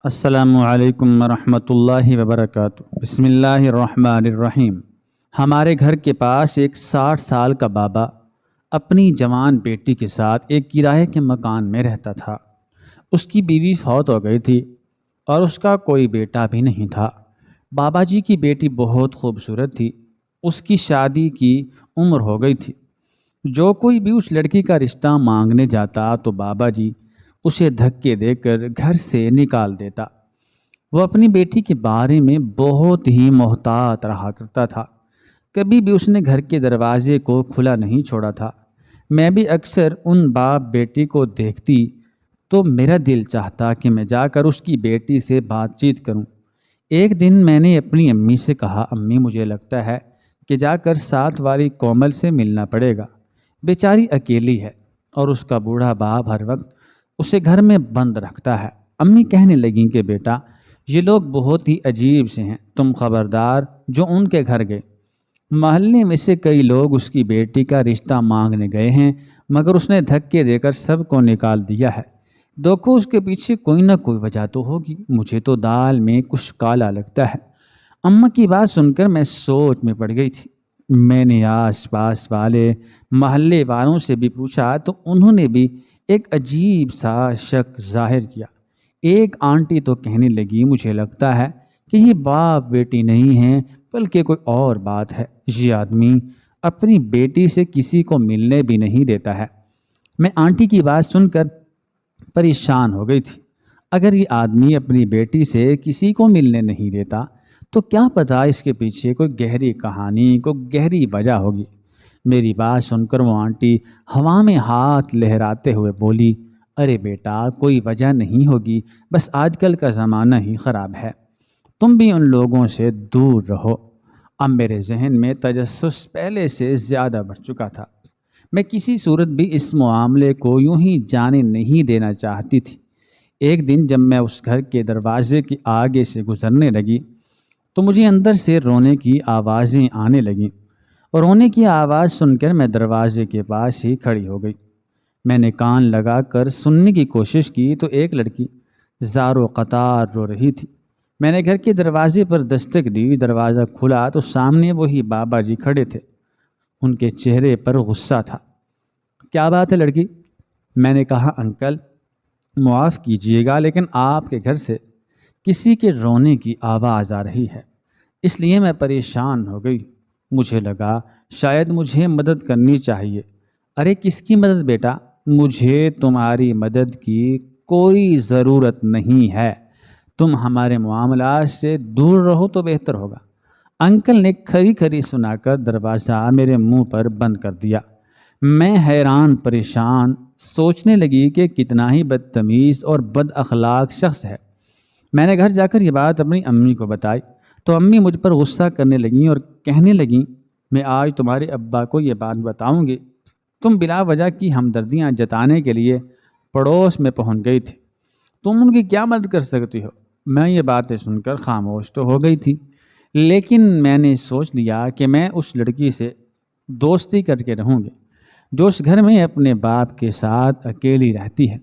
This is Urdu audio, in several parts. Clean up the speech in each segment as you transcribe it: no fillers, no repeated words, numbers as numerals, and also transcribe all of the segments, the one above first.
السلام علیکم ورحمۃ اللہ وبرکاتہ۔ بسم اللہ الرحمن الرحیم۔ ہمارے گھر کے پاس ایک 60 سال کا بابا اپنی جوان بیٹی کے ساتھ ایک کرائے کے مکان میں رہتا تھا۔ اس کی بیوی فوت ہو گئی تھی اور اس کا کوئی بیٹا بھی نہیں تھا۔ بابا جی کی بیٹی بہت خوبصورت تھی۔ اس کی شادی کی عمر ہو گئی تھی۔ جو کوئی بھی اس لڑکی کا رشتہ مانگنے جاتا تو بابا جی اسے دھکے دے کر گھر سے نکال دیتا۔ وہ اپنی بیٹی کے بارے میں بہت ہی محتاط رہا کرتا تھا۔ کبھی بھی اس نے گھر کے دروازے کو کھلا نہیں چھوڑا تھا۔ میں بھی اکثر ان باپ بیٹی کو دیکھتی تو میرا دل چاہتا کہ میں جا کر اس کی بیٹی سے بات چیت کروں۔ ایک دن میں نے اپنی امی سے کہا، امی مجھے لگتا ہے کہ جا کر ساتھ والی کومل سے ملنا پڑے گا۔ بیچاری اکیلی ہے اور اس کا بوڑھا باپ ہر وقت اسے گھر میں بند رکھتا ہے۔ امی کہنے لگیں کہ بیٹا یہ لوگ بہت ہی عجیب سے ہیں، تم خبردار جو ان کے گھر گئے۔ محلے میں سے کئی لوگ اس کی بیٹی کا رشتہ مانگنے گئے ہیں مگر اس نے دھکے دے کر سب کو نکال دیا ہے۔ دیکھو اس کے پیچھے کوئی نہ کوئی وجہ تو ہوگی، مجھے تو دال میں کچھ کالا لگتا ہے۔ اماں کی بات سن کر میں سوچ میں پڑ گئی تھی۔ میں نے آس پاس والے محلے والوں سے بھی پوچھا تو انہوں نے بھی ایک عجیب سا شک ظاہر کیا۔ ایک آنٹی تو کہنے لگی، مجھے لگتا ہے کہ یہ باپ بیٹی نہیں ہیں بلکہ کوئی اور بات ہے۔ یہ آدمی اپنی بیٹی سے کسی کو ملنے بھی نہیں دیتا ہے۔ میں آنٹی کی بات سن کر پریشان ہو گئی تھی۔ اگر یہ آدمی اپنی بیٹی سے کسی کو ملنے نہیں دیتا تو کیا پتہ اس کے پیچھے کوئی گہری کہانی، کوئی گہری وجہ ہوگی۔ میری بات سن کر وہ آنٹی ہوا میں ہاتھ لہراتے ہوئے بولی، ارے بیٹا کوئی وجہ نہیں ہوگی، بس آج کل کا زمانہ ہی خراب ہے، تم بھی ان لوگوں سے دور رہو۔ اب میرے ذہن میں تجسس پہلے سے زیادہ بڑھ چکا تھا۔ میں کسی صورت بھی اس معاملے کو یوں ہی جانے نہیں دینا چاہتی تھی۔ ایک دن جب میں اس گھر کے دروازے کے آگے سے گزرنے لگی تو مجھے اندر سے رونے کی آوازیں آنے لگیں، اور رونے کی آواز سن کر میں دروازے کے پاس ہی کھڑی ہو گئی۔ میں نے کان لگا کر سننے کی کوشش کی تو ایک لڑکی زار و قطار رو رہی تھی۔ میں نے گھر کے دروازے پر دستک دی، دروازہ کھلا تو سامنے وہی بابا جی کھڑے تھے۔ ان کے چہرے پر غصہ تھا۔ کیا بات ہے لڑکی؟ میں نے کہا، انکل معاف کیجیے گا لیکن آپ کے گھر سے کسی کے رونے کی آواز آ رہی ہے، اس لیے میں پریشان ہو گئی۔ مجھے لگا شاید مجھے مدد کرنی چاہیے۔ ارے کس کی مدد بیٹا؟ مجھے تمہاری مدد کی کوئی ضرورت نہیں ہے، تم ہمارے معاملات سے دور رہو تو بہتر ہوگا۔ انکل نے کھری کھری سنا کر دروازہ میرے منہ پر بند کر دیا۔ میں حیران پریشان سوچنے لگی کہ کتنا ہی بدتمیز اور بد اخلاق شخص ہے۔ میں نے گھر جا کر یہ بات اپنی امی کو بتائی تو امی مجھ پر غصہ کرنے لگیں اور کہنے لگیں، میں آج تمہارے ابا کو یہ بات بتاؤں گی۔ تم بلا وجہ کی ہمدردیاں جتانے کے لیے پڑوس میں پہنچ گئی تھی، تم ان کی کیا مدد کر سکتی ہو؟ میں یہ باتیں سن کر خاموش تو ہو گئی تھی، لیکن میں نے سوچ لیا کہ میں اس لڑکی سے دوستی کر کے رہوں گی جو اس گھر میں اپنے باپ کے ساتھ اکیلی رہتی ہے۔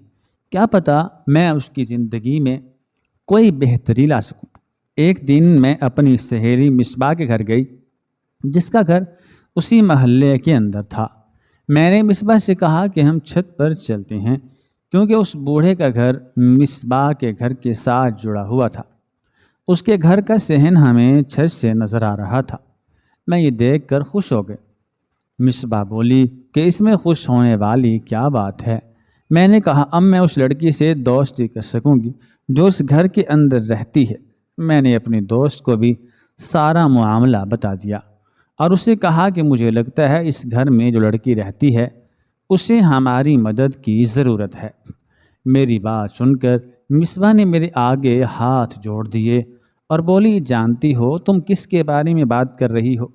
کیا پتہ میں اس کی زندگی میں کوئی بہتری لا سکوں۔ ایک دن میں اپنی سہیلی مصباح کے گھر گئی جس کا گھر اسی محلے کے اندر تھا۔ میں نے مصباح سے کہا کہ ہم چھت پر چلتے ہیں کیونکہ اس بوڑھے کا گھر مصباح کے گھر کے ساتھ جڑا ہوا تھا۔ اس کے گھر کا صحن ہمیں چھت سے نظر آ رہا تھا۔ میں یہ دیکھ کر خوش ہو گئی۔ مصباح بولی کہ اس میں خوش ہونے والی کیا بات ہے؟ میں نے کہا، اب میں اس لڑکی سے دوستی کر سکوں گی جو اس گھر کے اندر رہتی ہے۔ میں نے اپنی دوست کو بھی سارا معاملہ بتا دیا اور اسے کہا کہ مجھے لگتا ہے اس گھر میں جو لڑکی رہتی ہے اسے ہماری مدد کی ضرورت ہے۔ میری بات سن کر مصباح نے میرے آگے ہاتھ جوڑ دیے اور بولی، جانتی ہو تم کس کے بارے میں بات کر رہی ہو؟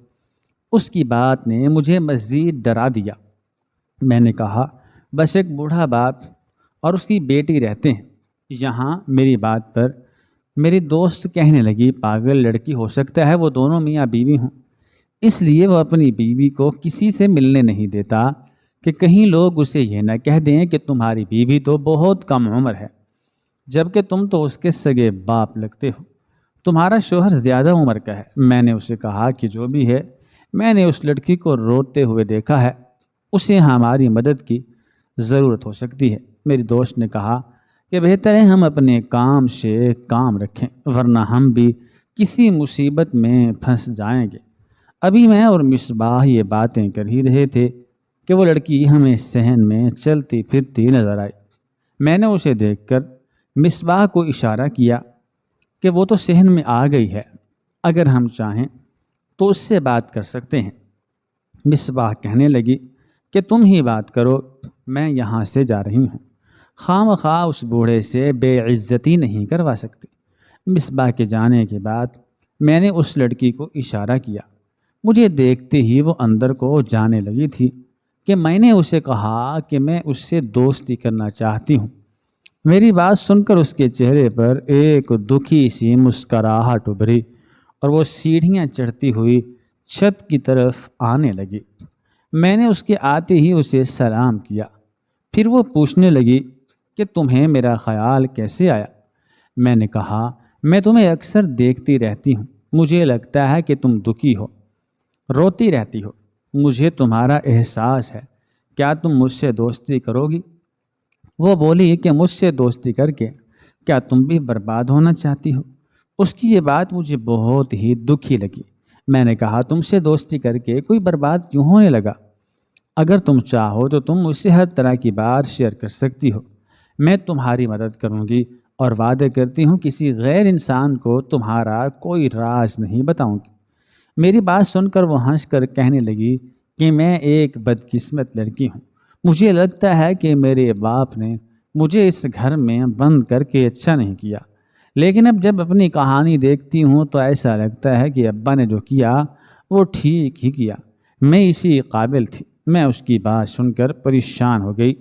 اس کی بات نے مجھے مزید ڈرا دیا۔ میں نے کہا، بس ایک بوڑھا باپ اور اس کی بیٹی رہتے ہیں یہاں۔ میری بات پر میری دوست کہنے لگی، پاگل لڑکی ہو سکتا ہے وہ دونوں میاں بیوی ہوں، اس لیے وہ اپنی بیوی کو کسی سے ملنے نہیں دیتا کہ کہیں لوگ اسے یہ نہ کہہ دیں کہ تمہاری بیوی تو بہت کم عمر ہے۔ جبکہ تم تو اس کے سگے باپ لگتے ہو۔ تمہارا شوہر زیادہ عمر کا ہے۔ میں نے اسے کہا کہ جو بھی ہے، میں نے اس لڑکی کو روتے ہوئے دیکھا ہے، اسے ہماری مدد کی ضرورت ہو سکتی ہے۔ میری دوست نے کہا کہ بہتر ہے ہم اپنے کام سے کام رکھیں، ورنہ ہم بھی کسی مصیبت میں پھنس جائیں گے۔ ابھی میں اور مصباح یہ باتیں کر ہی رہے تھے کہ وہ لڑکی ہمیں صحن میں چلتی پھرتی نظر آئی۔ میں نے اسے دیکھ کر مصباح کو اشارہ کیا کہ وہ تو صحن میں آ گئی ہے، اگر ہم چاہیں تو اس سے بات کر سکتے ہیں۔ مصباح کہنے لگی کہ تم ہی بات کرو، میں یہاں سے جا رہی ہوں، خواہ مخواہ اس بوڑھے سے بے عزتی نہیں کروا سکتی۔ مصباح کے جانے کے بعد میں نے اس لڑکی کو اشارہ کیا۔ مجھے دیکھتے ہی وہ اندر کو جانے لگی تھی کہ میں نے اسے کہا کہ میں اس سے دوستی کرنا چاہتی ہوں۔ میری بات سن کر اس کے چہرے پر ایک دکھی سی مسکراہٹ ابھری اور وہ سیڑھیاں چڑھتی ہوئی چھت کی طرف آنے لگی۔ میں نے اس کے آتے ہی اسے سلام کیا۔ پھر وہ پوچھنے لگی کہ تمہیں میرا خیال کیسے آیا؟ میں نے کہا میں تمہیں اکثر دیکھتی رہتی ہوں، مجھے لگتا ہے کہ تم دکھی ہو، روتی رہتی ہو، مجھے تمہارا احساس ہے، کیا تم مجھ سے دوستی کرو گی؟ وہ بولی کہ مجھ سے دوستی کر کے کیا تم بھی برباد ہونا چاہتی ہو؟ اس کی یہ بات مجھے بہت ہی دکھی لگی۔ میں نے کہا تم سے دوستی کر کے کوئی برباد کیوں ہونے لگا؟ اگر تم چاہو تو تم مجھ سے ہر طرح کی بات شیئر کر سکتی ہو، میں تمہاری مدد کروں گی اور وعدہ کرتی ہوں کسی غیر انسان کو تمہارا کوئی راز نہیں بتاؤں گی۔ میری بات سن کر وہ ہنس کر کہنے لگی کہ میں ایک بدقسمت لڑکی ہوں، مجھے لگتا ہے کہ میرے باپ نے مجھے اس گھر میں بند کر کے اچھا نہیں کیا، لیکن اب جب اپنی کہانی دیکھتی ہوں تو ایسا لگتا ہے کہ ابا نے جو کیا وہ ٹھیک ہی کیا، میں اسی قابل تھی۔ میں اس کی بات سن کر پریشان ہو گئی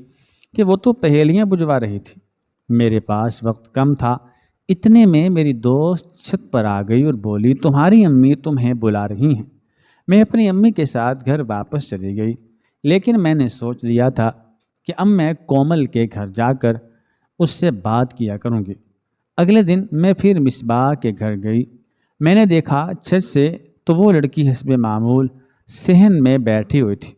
کہ وہ تو پہیلیاں بجھوا رہی تھی۔ میرے پاس وقت کم تھا، اتنے میں میری دوست چھت پر آ گئی اور بولی تمہاری امی تمہیں بلا رہی ہیں۔ میں اپنی امی کے ساتھ گھر واپس چلی گئی، لیکن میں نے سوچ لیا تھا کہ اب میں کومل کے گھر جا کر اس سے بات کیا کروں گی۔ اگلے دن میں پھر مصباح کے گھر گئی۔ میں نے دیکھا چھت سے تو وہ لڑکی حسب معمول صحن میں بیٹھی ہوئی تھی،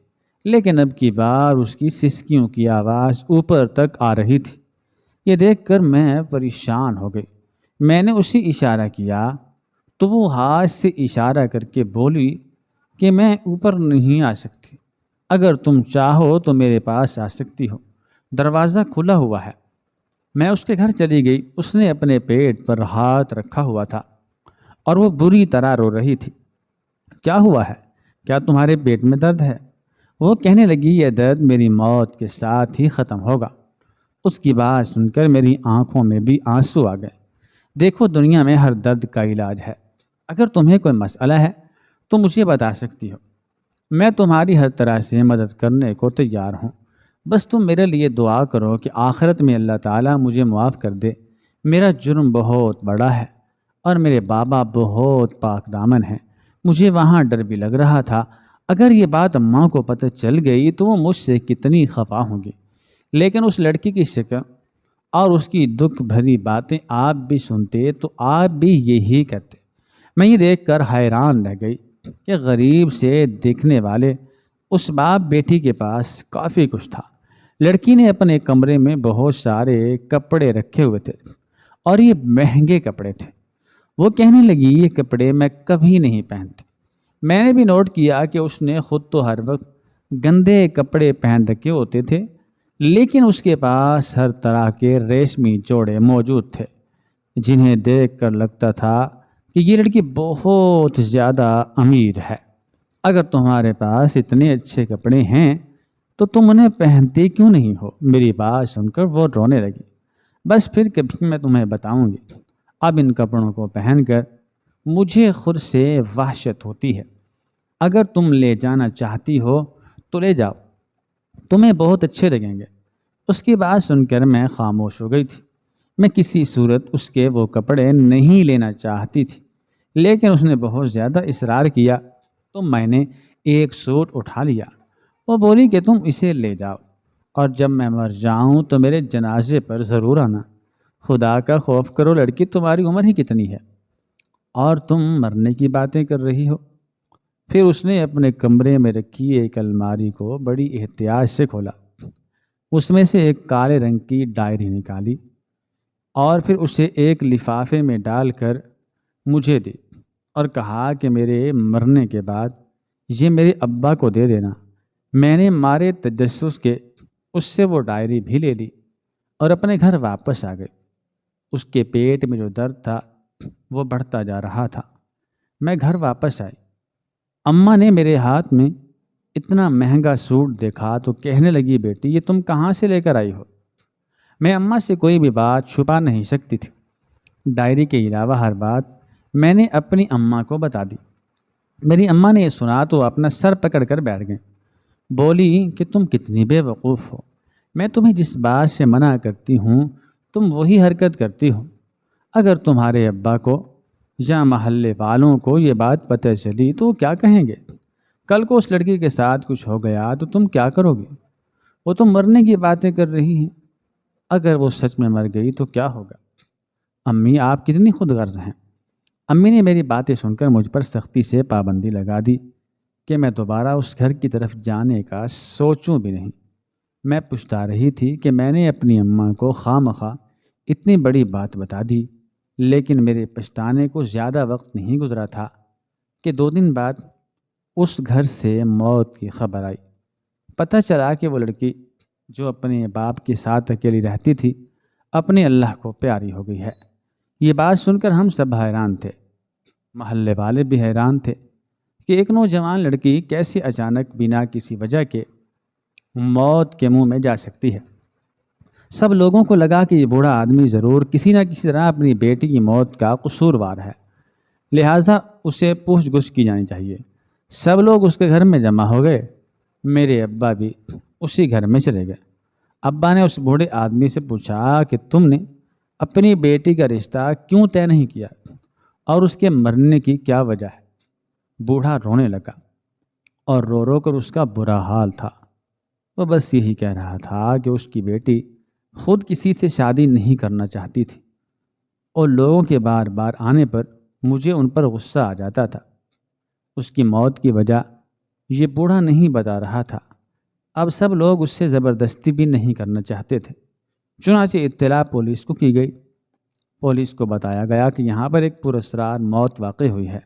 لیکن اب کی بار اس کی سسکیوں کی آواز اوپر تک آ رہی تھی۔ یہ دیکھ کر میں پریشان ہو گئی۔ میں نے اسے اشارہ کیا تو وہ ہاتھ سے اشارہ کر کے بولی کہ میں اوپر نہیں آ سکتی، اگر تم چاہو تو میرے پاس آ سکتی ہو، دروازہ کھلا ہوا ہے۔ میں اس کے گھر چلی گئی۔ اس نے اپنے پیٹ پر ہاتھ رکھا ہوا تھا اور وہ بری طرح رو رہی تھی۔ کیا ہوا ہے؟ کیا تمہارے پیٹ میں درد ہے؟ وہ کہنے لگی یہ درد میری موت کے ساتھ ہی ختم ہوگا۔ اس کی بات سن کر میری آنکھوں میں بھی آنسو آ گئے۔ دیکھو دنیا میں ہر درد کا علاج ہے، اگر تمہیں کوئی مسئلہ ہے تو مجھے بتا سکتی ہو، میں تمہاری ہر طرح سے مدد کرنے کو تیار ہوں۔ بس تم میرے لیے دعا کرو کہ آخرت میں اللہ تعالیٰ مجھے معاف کر دے۔ میرا جرم بہت بڑا ہے اور میرے بابا بہت پاک دامن ہیں، مجھے وہاں ڈر بھی لگ رہا تھا، اگر یہ بات اماں کو پتہ چل گئی تو وہ مجھ سے کتنی خفا ہوں گی۔ لیکن اس لڑکی کی شکل اور اس کی دکھ بھری باتیں آپ بھی سنتے تو آپ بھی یہی کرتے۔ میں یہ دیکھ کر حیران رہ گئی کہ غریب سے دیکھنے والے اس باپ بیٹی کے پاس کافی کچھ تھا۔ لڑکی نے اپنے کمرے میں بہت سارے کپڑے رکھے ہوئے تھے اور یہ مہنگے کپڑے تھے۔ وہ کہنے لگی یہ کپڑے میں کبھی نہیں پہنتی۔ میں نے بھی نوٹ کیا کہ اس نے خود تو ہر وقت گندے کپڑے پہن رکھے ہوتے تھے، لیکن اس کے پاس ہر طرح کے ریشمی جوڑے موجود تھے جنہیں دیکھ کر لگتا تھا کہ یہ لڑکی بہت زیادہ امیر ہے۔ اگر تمہارے پاس اتنے اچھے کپڑے ہیں تو تم انہیں پہنتے کیوں نہیں ہو؟ میری بات سن کر وہ رونے لگی۔ بس پھر کبھی میں تمہیں بتاؤں گی، اب ان کپڑوں کو پہن کر مجھے خود سے وحشت ہوتی ہے۔ اگر تم لے جانا چاہتی ہو تو لے جاؤ، تمہیں بہت اچھے لگیں گے۔ اس کی بات سن کر میں خاموش ہو گئی تھی۔ میں کسی صورت اس کے وہ کپڑے نہیں لینا چاہتی تھی، لیکن اس نے بہت زیادہ اصرار کیا تو میں نے ایک سوٹ اٹھا لیا۔ وہ بولی کہ تم اسے لے جاؤ اور جب میں مر جاؤں تو میرے جنازے پر ضرور آنا۔ خدا کا خوف کرو لڑکی، تمہاری عمر ہی کتنی ہے اور تم مرنے کی باتیں کر رہی ہو۔ پھر اس نے اپنے کمرے میں رکھی ایک الماری کو بڑی احتیاط سے کھولا، اس میں سے ایک کالے رنگ کی ڈائری نکالی اور پھر اسے ایک لفافے میں ڈال کر مجھے دی اور کہا کہ میرے مرنے کے بعد یہ میرے ابا کو دے دینا۔ میں نے مارے تجسس کے اس سے وہ ڈائری بھی لے لی اور اپنے گھر واپس آ گئی۔ اس کے پیٹ میں جو درد تھا وہ بڑھتا جا رہا تھا۔ میں گھر واپس آئی، اماں نے میرے ہاتھ میں اتنا مہنگا سوٹ دیکھا تو کہنے لگی، بیٹی یہ تم کہاں سے لے کر آئی ہو؟ میں اماں سے کوئی بھی بات چھپا نہیں سکتی تھی۔ ڈائری کے علاوہ ہر بات میں نے اپنی اماں کو بتا دی۔ میری اماں نے یہ سنا تو اپنا سر پکڑ کر بیٹھ گئیں، بولی کہ تم کتنی بے وقوف ہو، میں تمہیں جس بات سے منع کرتی ہوں تم وہی حرکت کرتی ہو۔ اگر تمہارے ابا کو یا محلے والوں کو یہ بات پتہ چلی تو کیا کہیں گے؟ کل کو اس لڑکی کے ساتھ کچھ ہو گیا تو تم کیا کرو گی؟ وہ تم مرنے کی باتیں کر رہی ہیں، اگر وہ سچ میں مر گئی تو کیا ہوگا؟ امی آپ کتنی خود غرض ہیں۔ امی نے میری باتیں سن کر مجھ پر سختی سے پابندی لگا دی کہ میں دوبارہ اس گھر کی طرف جانے کا سوچوں بھی نہیں۔ میں پچھتا رہی تھی کہ میں نے اپنی اماں کو خواہ مخواہ اتنی بڑی بات بتا دی، لیکن میرے پچھتانے کو زیادہ وقت نہیں گزرا تھا کہ 2 دن بعد اس گھر سے موت کی خبر آئی۔ پتہ چلا کہ وہ لڑکی جو اپنے باپ کے ساتھ اکیلی رہتی تھی اپنے اللہ کو پیاری ہو گئی ہے۔ یہ بات سن کر ہم سب حیران تھے، محلے والے بھی حیران تھے کہ ایک نوجوان لڑکی کیسے اچانک بنا کسی وجہ کے موت کے منہ میں جا سکتی ہے۔ سب لوگوں کو لگا کہ یہ بوڑھا آدمی ضرور کسی نہ کسی طرح اپنی بیٹی کی موت کا قصوروار ہے، لہٰذا اسے پوچھ گچھ کی جانی چاہیے۔ سب لوگ اس کے گھر میں جمع ہو گئے، میرے ابا بھی اسی گھر میں چلے گئے۔ ابا نے اس بوڑھے آدمی سے پوچھا کہ تم نے اپنی بیٹی کا رشتہ کیوں طے نہیں کیا اور اس کے مرنے کی کیا وجہ ہے؟ بوڑھا رونے لگا اور رو رو کر اس کا برا حال تھا۔ وہ بس یہی کہہ رہا تھا کہ اس کی بیٹی خود کسی سے شادی نہیں کرنا چاہتی تھی اور لوگوں کے بار بار آنے پر مجھے ان پر غصہ آ جاتا تھا۔ اس کی موت کی وجہ یہ بوڑھا نہیں بتا رہا تھا۔ اب سب لوگ اس سے زبردستی بھی نہیں کرنا چاہتے تھے، چنانچہ اطلاع پولیس کو کی گئی۔ پولیس کو بتایا گیا کہ یہاں پر ایک پراسرار موت واقع ہوئی ہے،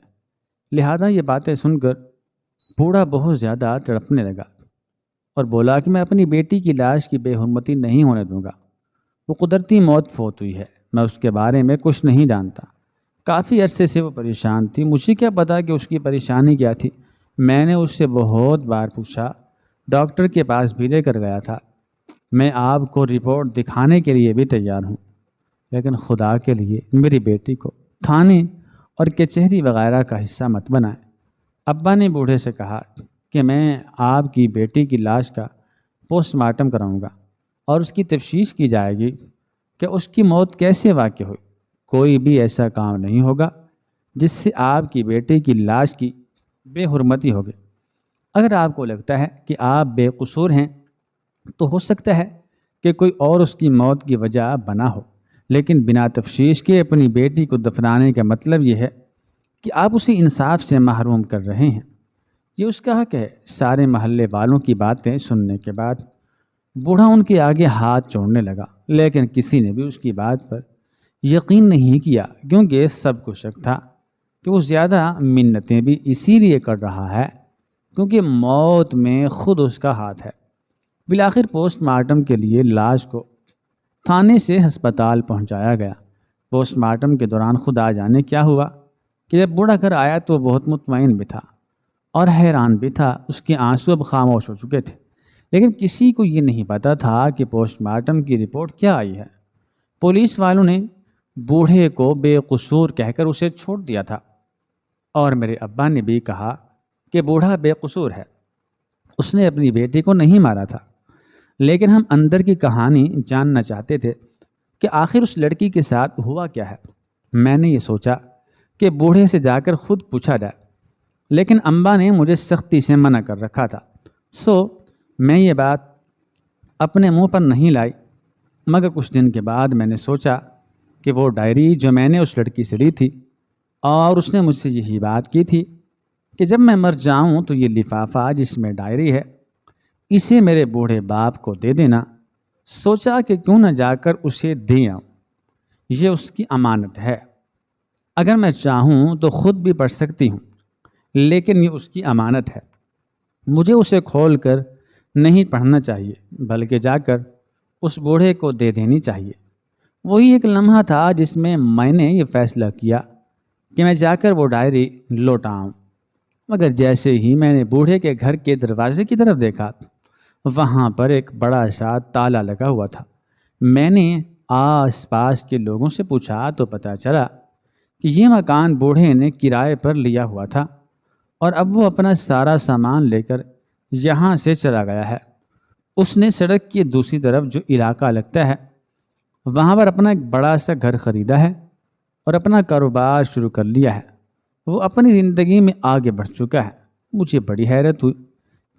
لہذا یہ باتیں سن کر بوڑھا بہت زیادہ تڑپنے لگا اور بولا کہ میں اپنی بیٹی کی لاش کی بے حرمتی نہیں ہونے دوں گا۔ وہ قدرتی موت فوت ہوئی ہے، میں اس کے بارے میں کچھ نہیں جانتا۔ کافی عرصے سے وہ پریشان تھی، مجھے کیا پتا کہ اس کی پریشانی کیا تھی۔ میں نے اس سے بہت بار پوچھا، ڈاکٹر کے پاس بھی لے کر گیا تھا، میں آپ کو رپورٹ دکھانے کے لیے بھی تیار ہوں، لیکن خدا کے لیے میری بیٹی کو تھانے اور کچہری وغیرہ کا حصہ مت بنائیں۔ ابا نے بوڑھے سے کہا کہ میں آپ کی بیٹی کی لاش کا پوسٹ مارٹم کراؤں گا اور اس کی تفتیش کی جائے گی کہ اس کی موت کیسے واقع ہوئی۔ کوئی بھی ایسا کام نہیں ہوگا جس سے آپ کی بیٹی کی لاش کی بے حرمتی ہوگی۔ اگر آپ کو لگتا ہے کہ آپ بے قصور ہیں تو ہو سکتا ہے کہ کوئی اور اس کی موت کی وجہ بنا ہو، لیکن بنا تفتیش کے اپنی بیٹی کو دفنانے کا مطلب یہ ہے کہ آپ اسے انصاف سے محروم کر رہے ہیں۔ یہ اس کا حق ہے۔ سارے محلے والوں کی باتیں سننے کے بعد بوڑھا ان کے آگے ہاتھ جوڑنے لگا، لیکن کسی نے بھی اس کی بات پر یقین نہیں کیا، کیونکہ سب کو شک تھا کہ وہ زیادہ منتیں بھی اسی لیے کر رہا ہے کیونکہ موت میں خود اس کا ہاتھ ہے۔ بالآخر پوسٹ مارٹم کے لیے لاش کو تھانے سے ہسپتال پہنچایا گیا۔ پوسٹ مارٹم کے دوران خدا جانے کیا ہوا کہ جب بوڑھا گھر آیا تو بہت مطمئن بھی تھا اور حیران بھی تھا۔ اس کے آنسو اب خاموش ہو چکے تھے، لیکن کسی کو یہ نہیں پتا تھا کہ پوسٹ مارٹم کی رپورٹ کیا آئی ہے۔ پولیس والوں نے بوڑھے کو بے قصور کہہ کر اسے چھوڑ دیا تھا اور میرے ابا نے بھی کہا کہ بوڑھا بے قصور ہے، اس نے اپنی بیٹی کو نہیں مارا تھا۔ لیکن ہم اندر کی کہانی جاننا چاہتے تھے کہ آخر اس لڑکی کے ساتھ ہوا کیا ہے۔ میں نے یہ سوچا کہ بوڑھے سے جا کر خود پوچھا جائے، لیکن امبا نے مجھے سختی سے منع کر رکھا تھا، میں یہ بات اپنے منہ پر نہیں لائی۔ مگر کچھ دن کے بعد میں نے سوچا کہ وہ ڈائری جو میں نے اس لڑکی سے لی تھی اور اس نے مجھ سے یہی بات کی تھی کہ جب میں مر جاؤں تو یہ لفافہ جس میں ڈائری ہے اسے میرے بوڑھے باپ کو دے دینا۔ سوچا کہ کیوں نہ جا کر اسے دے آؤں، یہ اس کی امانت ہے، اگر میں چاہوں تو خود بھی پڑھ سکتی ہوں، لیکن یہ اس کی امانت ہے، مجھے اسے کھول کر نہیں پڑھنا چاہیے بلکہ جا کر اس بوڑھے کو دے دینی چاہیے۔ وہی ایک لمحہ تھا جس میں میں نے یہ فیصلہ کیا کہ میں جا کر وہ ڈائری لوٹاؤں، مگر جیسے ہی میں نے بوڑھے کے گھر کے دروازے کی طرف دیکھا وہاں پر ایک بڑا سا تالا لگا ہوا تھا۔ میں نے آس پاس کے لوگوں سے پوچھا تو پتہ چلا کہ یہ مکان بوڑھے نے کرائے پر لیا ہوا تھا اور اب وہ اپنا سارا سامان لے کر یہاں سے چلا گیا ہے۔ اس نے سڑک کی دوسری طرف جو علاقہ لگتا ہے وہاں پر اپنا ایک بڑا سا گھر خریدا ہے اور اپنا کاروبار شروع کر لیا ہے۔ وہ اپنی زندگی میں آگے بڑھ چکا ہے۔ مجھے بڑی حیرت ہوئی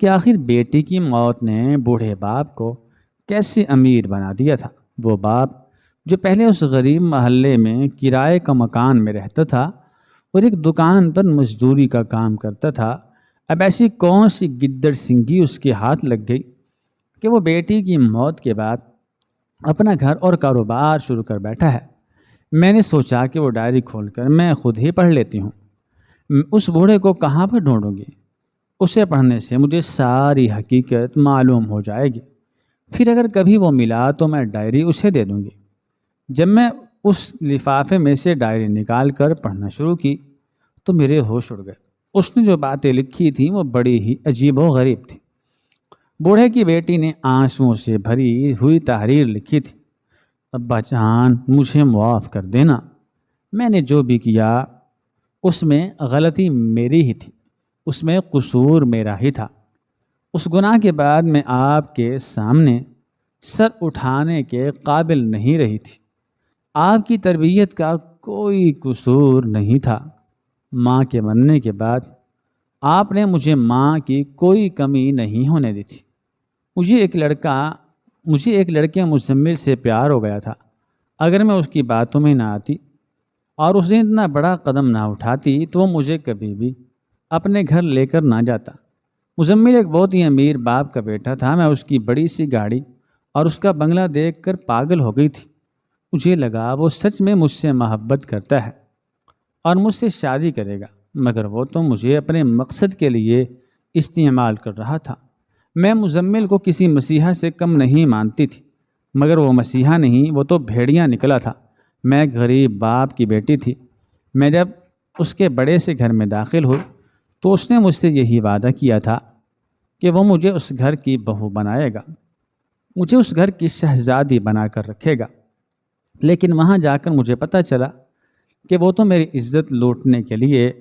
کہ آخر بیٹی کی موت نے بوڑھے باپ کو کیسے امیر بنا دیا تھا۔ وہ باپ جو پہلے اس غریب محلے میں کرائے کا مکان میں رہتا تھا اور ایک دکان پر مزدوری کا کام کرتا تھا، اب ایسی کون سی گدڑ سنگی اس کے ہاتھ لگ گئی کہ وہ بیٹی کی موت کے بعد اپنا گھر اور کاروبار شروع کر بیٹھا ہے۔ میں نے سوچا کہ وہ ڈائری کھول کر میں خود ہی پڑھ لیتی ہوں۔ اس بوڑھے کو کہاں پر ڈھونڈوں گی؟ اسے پڑھنے سے مجھے ساری حقیقت معلوم ہو جائے گی، پھر اگر کبھی وہ ملا تو میں ڈائری اسے دے دوں گی۔ جب میں اس لفافے میں سے ڈائری نکال کر پڑھنا شروع کی تو میرے ہوش اڑ گئے۔ اس نے جو باتیں لکھی تھیں وہ بڑی ہی عجیب و غریب تھی۔ بوڑھے کی بیٹی نے آنسوؤں سے بھری ہوئی تحریر لکھی تھی: ابا جان، مجھے معاف کر دینا، میں نے جو بھی کیا اس میں غلطی میری ہی تھی، اس میں قصور میرا ہی تھا۔ اس گناہ کے بعد میں آپ کے سامنے سر اٹھانے کے قابل نہیں رہی تھی۔ آپ کی تربیت کا کوئی قصور نہیں تھا۔ ماں کے مرنے کے بعد آپ نے مجھے ماں کی کوئی کمی نہیں ہونے دی تھی۔ مجھے ایک لڑکے مزمل سے پیار ہو گیا تھا۔ اگر میں اس کی باتوں میں نہ آتی اور اس نے اتنا بڑا قدم نہ اٹھاتی تو وہ مجھے کبھی بھی اپنے گھر لے کر نہ جاتا۔ مزمل ایک بہت ہی امیر باپ کا بیٹا تھا۔ میں اس کی بڑی سی گاڑی اور اس کا بنگلہ دیکھ کر پاگل ہو گئی تھی۔ مجھے لگا وہ سچ میں مجھ سے محبت کرتا ہے اور مجھ سے شادی کرے گا، مگر وہ تو مجھے اپنے مقصد کے لیے استعمال کر رہا تھا۔ میں مزمل کو کسی مسیحا سے کم نہیں مانتی تھی، مگر وہ مسیحا نہیں، وہ تو بھیڑیا نکلا تھا۔ میں ایک غریب باپ کی بیٹی تھی۔ میں جب اس کے بڑے سے گھر میں داخل ہوئی تو اس نے مجھ سے یہی وعدہ کیا تھا کہ وہ مجھے اس گھر کی بہو بنائے گا، مجھے اس گھر کی شہزادی بنا کر رکھے گا۔ لیکن وہاں جا کر مجھے پتہ چلا کہ وہ تو میری عزت لوٹنے کے لیے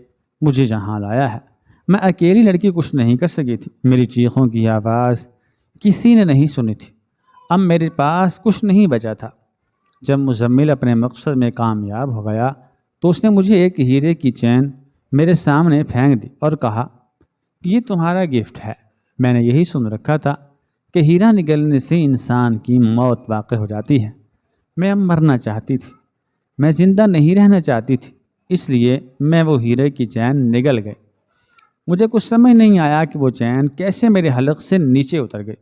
مجھے جہاں لایا ہے۔ میں اکیلی لڑکی کچھ نہیں کر سکی تھی۔ میری چیخوں کی آواز کسی نے نہیں سنی تھی۔ اب میرے پاس کچھ نہیں بچا تھا۔ جب مزمل اپنے مقصد میں کامیاب ہو گیا تو اس نے مجھے ایک ہیرے کی چین میرے سامنے پھینک دی اور کہا کہ یہ تمہارا گفٹ ہے۔ میں نے یہی سن رکھا تھا کہ ہیرا نگلنے سے انسان کی موت واقع ہو جاتی ہے۔ میں اب مرنا چاہتی تھی، میں زندہ نہیں رہنا چاہتی تھی، اس لیے میں وہ ہیرے کی چین نگل گئی۔ مجھے کچھ سمجھ نہیں آیا کہ وہ چین کیسے میرے حلق سے نیچے اتر گئی،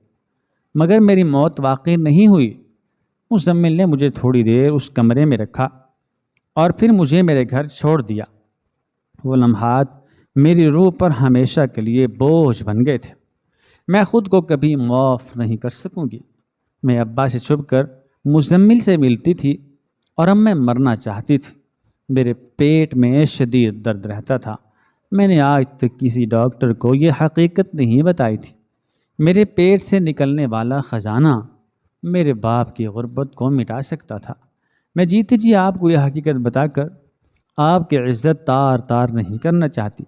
مگر میری موت واقع نہیں ہوئی۔ مزمل نے مجھے تھوڑی دیر اس کمرے میں رکھا اور پھر مجھے میرے گھر چھوڑ دیا۔ وہ لمحات میری روح پر ہمیشہ کے لیے بوجھ بن گئے تھے۔ میں خود کو کبھی معاف نہیں کر سکوں گی۔ میں ابا سے چھپ کر مزمل سے ملتی تھی اور اب میں مرنا چاہتی تھی۔ میرے پیٹ میں شدید درد رہتا تھا۔ میں نے آج تک کسی ڈاکٹر کو یہ حقیقت نہیں بتائی تھی۔ میرے پیٹ سے نکلنے والا خزانہ میرے باپ کی غربت کو مٹا سکتا تھا۔ میں جیتے جی آپ کو یہ حقیقت بتا کر آپ کی عزت تار تار نہیں کرنا چاہتی۔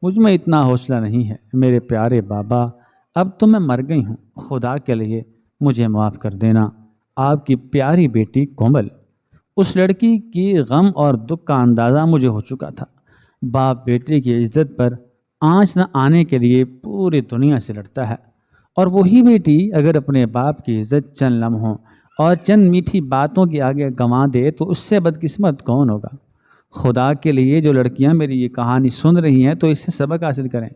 مجھ میں اتنا حوصلہ نہیں ہے میرے پیارے بابا، اب تو میں مر گئی ہوں، خدا کے لیے مجھے معاف کر دینا۔ آپ کی پیاری بیٹی کومل۔ اس لڑکی کی غم اور دکھ کا اندازہ مجھے ہو چکا تھا۔ باپ بیٹی کی عزت پر آنچ نہ آنے کے لیے پوری دنیا سے لڑتا ہے، اور وہی بیٹی اگر اپنے باپ کی عزت چند لمحوں اور چند میٹھی باتوں کے آگے گنوا دے تو اس سے بدقسمت کون ہوگا؟ خدا کے لیے جو لڑکیاں میری یہ کہانی سن رہی ہیں تو اس سے سبق حاصل کریں،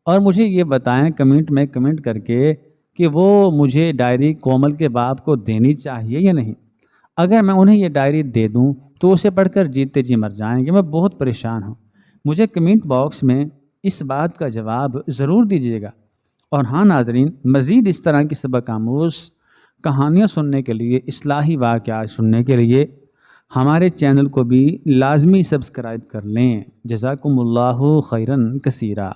اور مجھے یہ بتائیں کمنٹ میں کمنٹ کر کے کہ وہ مجھے ڈائری کومل کے باپ کو دینی چاہیے یا نہیں۔ اگر میں انہیں یہ ڈائری دے دوں تو اسے پڑھ کر جیتے جی مر جائیں گے، میں بہت پریشان ہوں۔ مجھے کمنٹ باکس میں اس بات کا جواب ضرور دیجیے گا۔ اور ہاں ناظرین، مزید اس طرح کی سبق آموز کہانیاں سننے کے لیے، اصلاحی واقعات سننے کے لیے ہمارے چینل کو بھی لازمی سبسکرائب کر لیں۔ جزاکم اللہ خیرن کثیرا۔